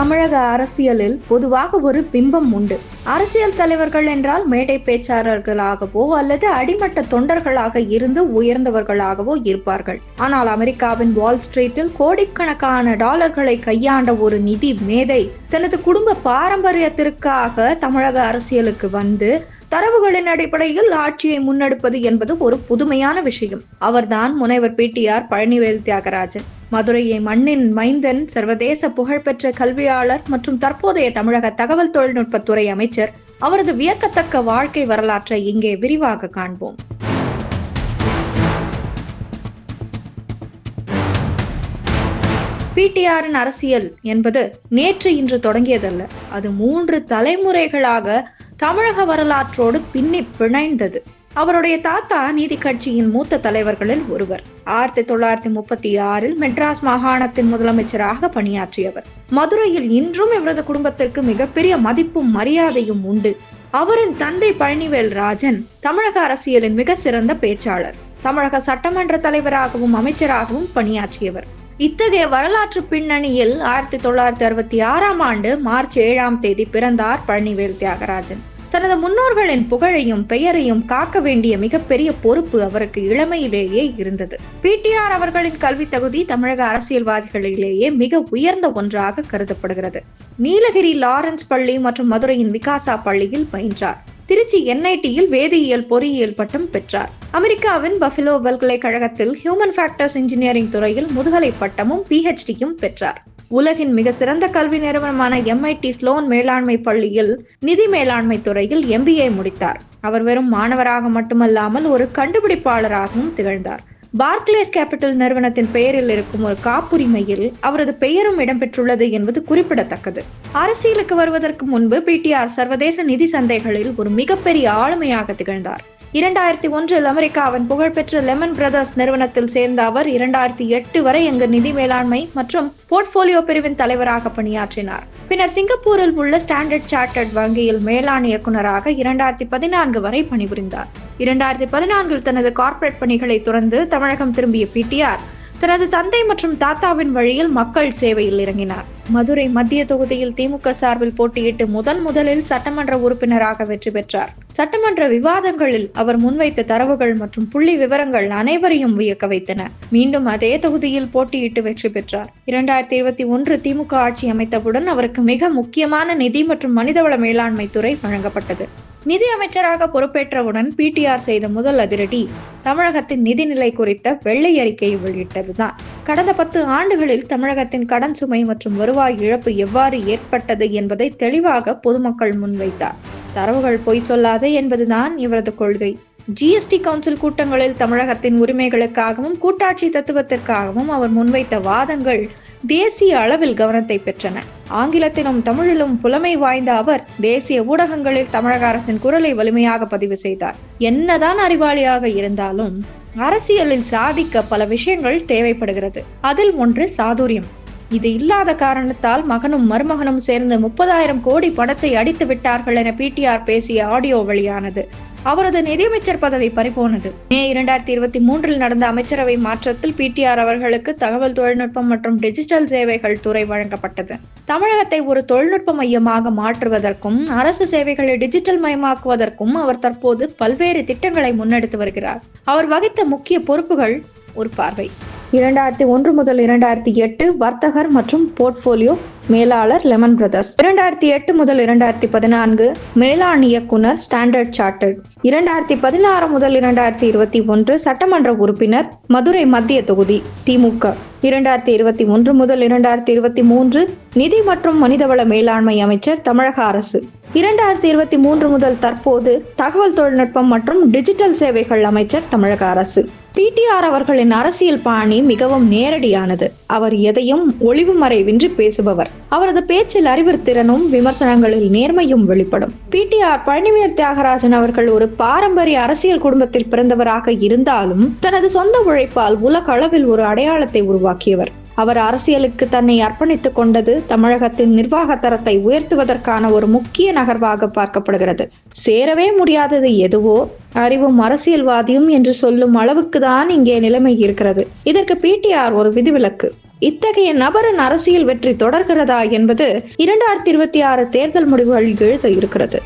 தமிழக அரசியலில் பொதுவாக ஒரு பிம்பம் உண்டு. அரசியல் தலைவர்கள் என்றால் மேடை பேச்சாளர்களாகவோ அல்லது அடிமட்ட தொண்டர்களாக இருந்து உயர்ந்தவர்களாகவோ இருப்பார்கள். ஆனால் அமெரிக்காவின் வால் ஸ்ட்ரீட்டில் கோடிக்கணக்கான டாலர்களை கையாண்ட ஒரு நிதி மேதை தனது குடும்ப பாரம்பரியத்திற்காக தமிழக அரசியலுக்கு வந்து தரவுகளின் அடிப்படையில் ஆட்சியை முன்னெடுப்பது என்பது ஒரு புதுமையான விஷயம். அவர்தான் முனைவர் பிடிஆர் பழனிவேல் தியாகராஜன். மதுரையை மண்ணின் மைந்தன், சர்வதேச புகழ்பெற்ற கல்வியாளர் மற்றும் தற்போதைய தமிழக தகவல் தொழில்நுட்பத்துறை அமைச்சர். அவரது வியக்கத்தக்க வாழ்க்கை வரலாற்றை இங்கே விரிவாக காண்போம். பிடிஆரின் அரசியல் என்பது நேற்று இன்று தொடங்கியதல்ல. அது 3 தலைமுறைகளாக தமிழக வரலாற்றோடு பின்னி பிணைந்தது. அவருடைய தாத்தா நீதி கட்சியின் மூத்த தலைவர்களில் ஒருவர். 1936 மெட்ராஸ் மாகாணத்தின் முதலமைச்சராக பணியாற்றியவர். மதுரையில் இன்றும் இவரது குடும்பத்திற்கு மிகப்பெரிய மதிப்பும் மரியாதையும் உண்டு. அவரின் தந்தை பழனிவேல் ராஜன் தமிழக அரசியலின் மிக சிறந்த பேச்சாளர். தமிழக சட்டமன்ற தலைவராகவும் அமைச்சராகவும் பணியாற்றியவர். இத்தகைய வரலாற்று பின்னணியில் 1966 மார்ச் 7 பிறந்தார் பழனிவேல் தியாகராஜன். தனது முன்னோர்களின் புகழையும் பெயரையும் காக்க வேண்டிய மிகப்பெரிய பொறுப்பு அவருக்கு இளமையிலேயே இருந்தது. பிடிஆர் அவர்களின் கல்வி தகுதி தமிழக அரசியல்வாதிகளிலேயே மிக உயர்ந்த ஒன்றாக கருதப்படுகிறது. நீலகிரி லாரன்ஸ் பள்ளி மற்றும் மதுரையின் விகாசா பள்ளியில் பயின்றார். திருச்சி NITயில் வேதியியல் பொறியியல் பட்டம் பெற்றார். அமெரிக்காவின் பஃபலோ பல்கலைக்கழகத்தில் ஹியூமன் ஃபேக்டர்ஸ் இன்ஜினியரிங் துறையில் முதுகலை பட்டமும் PhDயும் பெற்றார். உலகின் மிக சிறந்த கல்வி நிறுவனமான MIT ஸ்லோன் மேலாண்மை பள்ளியில் நிதி மேலாண்மை துறையில் MBA முடித்தார். அவர் வெறும் மாணவராக மட்டுமல்லாமல் ஒரு கண்டுபிடிப்பாளராகவும் திகழ்ந்தார். பார்க்லேஸ் கேபிட்டல் நிறுவனத்தின் பெயரில் இருக்கும் ஒரு காப்புரிமையில் அவரது பெயரும் இடம்பெற்றுள்ளது என்பது குறிப்பிடத்தக்கது. அரசியலுக்கு வருவதற்கு முன்பு பிடிஆர் சர்வதேச நிதி சந்தைகளில் ஒரு மிகப்பெரிய ஆளுமையாக திகழ்ந்தார். 2001 அமெரிக்காவின் புகழ்பெற்ற லெமன் பிரதர்ஸ் நிறுவனத்தில் சேர்ந்த அவர் 2008 வரை அங்கு நிதி மேலாண்மை மற்றும் போர்ட்போலியோ பிரிவின் தலைவராக பணியாற்றினார். பின்னர் சிங்கப்பூரில் உள்ள ஸ்டாண்டர்ட் சார்ட்டர்ட் வங்கியில் மேலாண் இயக்குநராக 2014 வரை பணிபுரிந்தார். 2014 தனது கார்ப்பரேட் பணிகளை துறந்து தமிழகம் திரும்பிய பிடிஆர் தனது தந்தை மற்றும் தாத்தாவின் வழியில் மக்கள் சேவையில் இறங்கினார். மதுரை மத்திய தொகுதியில் திமுக சார்பில் போட்டியிட்டு முதலில் சட்டமன்ற உறுப்பினராக வெற்றி பெற்றார். சட்டமன்ற விவாதங்களில் அவர் முன்வைத்த தரவுகள் மற்றும் புள்ளி விவரங்கள் அனைவரையும் வியக்க வைத்தன. மீண்டும் அதே தொகுதியில் போட்டியிட்டு வெற்றி பெற்றார். 2021 திமுக ஆட்சி அமைத்தவுடன் அவருக்கு மிக முக்கியமான நிதி மற்றும் மனிதவள மேலாண்மை துறை வழங்கப்பட்டது. நிதி அமைச்சராக பொறுப்பேற்றவுடன் பிடிஆர் செய்த முதல் அதிரடி தமிழகத்தின் நிதிநிலை குறித்த வெள்ளை அறிக்கையை வெளியிட்டதுதான். கடந்த 10 ஆண்டுகளில் தமிழகத்தின் கடன் சுமை மற்றும் வருவாய் இழப்பு எவ்வாறு ஏற்பட்டது என்பதை தெளிவாக பொதுமக்கள் முன்வைத்தார். தரவுகள் பொய் சொல்லாது என்பதுதான் இவரது கொள்கை. GST கவுன்சில் கூட்டங்களில் தமிழகத்தின் உரிமைகளுக்காகவும் கூட்டாட்சி தத்துவத்திற்காகவும் அவர் முன்வைத்த வாதங்கள் தேசிய அளவில் கவனத்தை பெற்றன. ஆங்கிலத்திலும் தமிழிலும் புலமை வாய்ந்த அவர் தேசிய ஊடகங்களில் தமிழக அரசின் குரலை வலிமையாக பதிவு செய்தார். என்னதான் அறிவாளியாக இருந்தாலும் அரசியலில் சாதிக்க பல விஷயங்கள் தேவைப்படுகிறது. அதில் ஒன்று சாதுரியம். இது இல்லாத காரணத்தால் மகனும் மருமகனும் சேர்ந்து 30,000 கோடி பணத்தை அடித்து விட்டார்கள் என பிடிஆர் பேசிய ஆடியோ வெளியானது. அவரது நிதியமைச்சர் பதவி பறிபோனது. மே 2023 நடந்த அமைச்சரவை மாற்றத்தில் பிடிஆர் அவர்களுக்கு தகவல் தொழில்நுட்பம் மற்றும் டிஜிட்டல் சேவைகள் துறை வழங்கப்பட்டது. தமிழகத்தை ஒரு தொழில்நுட்ப மையமாக மாற்றுவதற்கும் அரசு சேவைகளை டிஜிட்டல் மயமாக்குவதற்கும் அவர் தற்போது பல்வேறு திட்டங்களை முன்னெடுத்து வருகிறார். அவர் வகித்த முக்கிய பொறுப்புகள் ஒரு பார்வை. 2001 முதல் 2008 வர்த்தகர் மற்றும் போர்ட்போலியோ மேலாளர் லெமன் பிரதர்ஸ். 2008 முதல் 2014 மேலாண் இயக்குனர் ஸ்டாண்டர்ட் சார்ட்டர்ட். 2016 முதல் 2021 சட்டமன்ற உறுப்பினர் மதுரை மத்திய தொகுதி திமுக. 2021 முதல் 2023 நிதி மற்றும் மனிதவள மேலாண்மை அமைச்சர் தமிழக அரசு. 2023 முதல் தற்போது தகவல் தொழில்நுட்பம் மற்றும் டிஜிட்டல் சேவைகள் அமைச்சர் தமிழக அரசு. பிடிஆர் அவர்களின் அரசியல் பாணி மிகவும் நேரடியானது. அவர் எதையும் ஒளிவு மறைவின்றி பேசுபவர். அவரது பேச்சில் அறிவுத்திறனும் விமர்சனங்களில் நேர்மையும் வெளிப்படும். பிடிஆர் பழனிவேல் தியாகராஜன் அவர்கள் ஒரு பாரம்பரிய அரசியல் குடும்பத்தில் பிறந்தவராக இருந்தாலும் தனது சொந்த உழைப்பால் உலக அளவில் ஒரு அடையாளத்தை உருவாக்கியவர். அவர் அரசியலுக்கு தன்னை அர்ப்பணித்துக் கொண்டது தமிழகத்தின் நிர்வாக தரத்தை உயர்த்துவதற்கான ஒரு முக்கிய நகர்வாக பார்க்கப்படுகிறது. சேரவே முடியாதது எதுவோ அறிவும் அரசியல்வாதியும் என்று சொல்லும் அளவுக்கு தான் இங்கே நிலைமை இருக்கிறது. இதற்கு பிடிஆர் ஒரு விதிவிலக்கு. இத்தகைய நபரின் அரசியல் வெற்றி தொடர்கிறதா என்பது 2026 தேர்தல் முடிவுகள் எழுத இருக்கிறது.